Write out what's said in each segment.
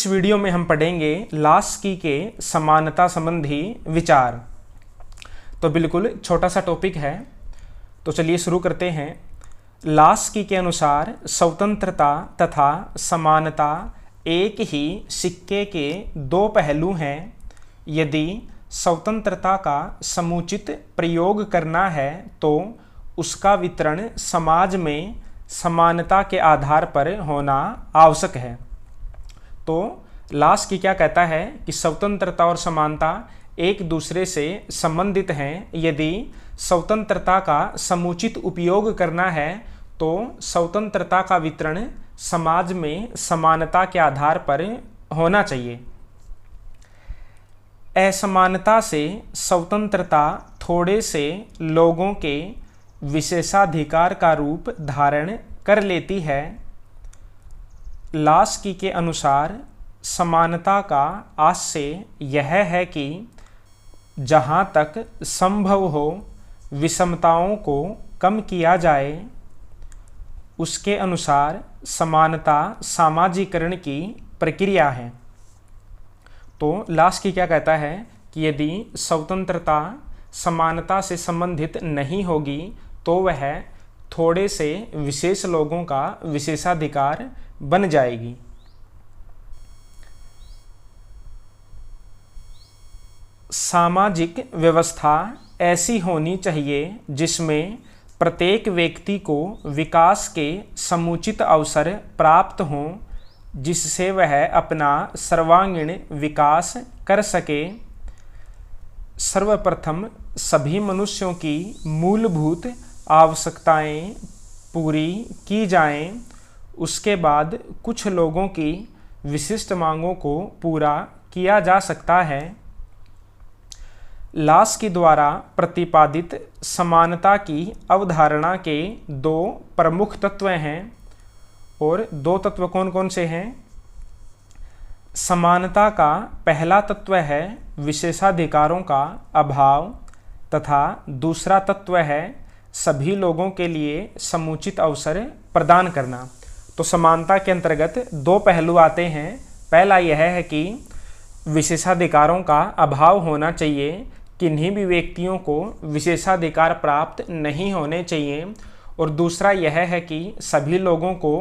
Video में हम पढ़ेंगे लास्की के समानता संबंधी विचार। तो बिल्कुल छोटा सा टॉपिक है, तो चलिए शुरू करते हैं। लास्की के अनुसार स्वतंत्रता तथा समानता एक ही सिक्के के दो पहलू हैं। यदि स्वतंत्रता का समुचित प्रयोग करना है तो उसका वितरण समाज में समानता के आधार पर होना आवश्यक है। तो लास्की क्या कहता है कि स्वतंत्रता और समानता एक दूसरे से संबंधित हैं। यदि स्वतंत्रता का समुचित उपयोग करना है तो स्वतंत्रता का वितरण समाज में समानता के आधार पर होना चाहिए। असमानता से स्वतंत्रता थोड़े से लोगों के विशेषाधिकार का रूप धारण कर लेती है। लास्की के अनुसार समानता का आशय यह है कि जहाँ तक संभव हो विषमताओं को कम किया जाए। उसके अनुसार समानता सामाजिकरण की प्रक्रिया है। तो लास्की क्या कहता है कि यदि स्वतंत्रता समानता से संबंधित नहीं होगी तो वह थोड़े से विशेष लोगों का विशेषाधिकार बन जाएगी। सामाजिक व्यवस्था ऐसी होनी चाहिए जिसमें प्रत्येक व्यक्ति को विकास के समुचित अवसर प्राप्त हों, जिससे वह अपना सर्वांगीण विकास कर सके। सर्वप्रथम सभी मनुष्यों की मूलभूत आवश्यकताएं पूरी की जाएं। उसके बाद कुछ लोगों की विशिष्ट मांगों को पूरा किया जा सकता है। लास्की द्वारा प्रतिपादित समानता की अवधारणा के दो प्रमुख तत्व हैं, और दो तत्व कौन कौन से हैं? समानता का पहला तत्व है विशेषाधिकारों का अभाव, तथा दूसरा तत्व है सभी लोगों के लिए समुचित अवसर प्रदान करना। तो समानता के अंतर्गत दो पहलू आते हैं। पहला यह है कि विशेषाधिकारों का अभाव होना चाहिए, किन्हीं भी व्यक्तियों को विशेषाधिकार प्राप्त नहीं होने चाहिए। और दूसरा यह है कि सभी लोगों को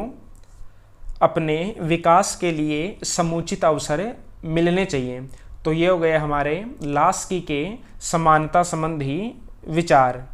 अपने विकास के लिए समुचित अवसर मिलने चाहिए। तो ये हो गए हमारे लास्की के समानता संबंधी विचार।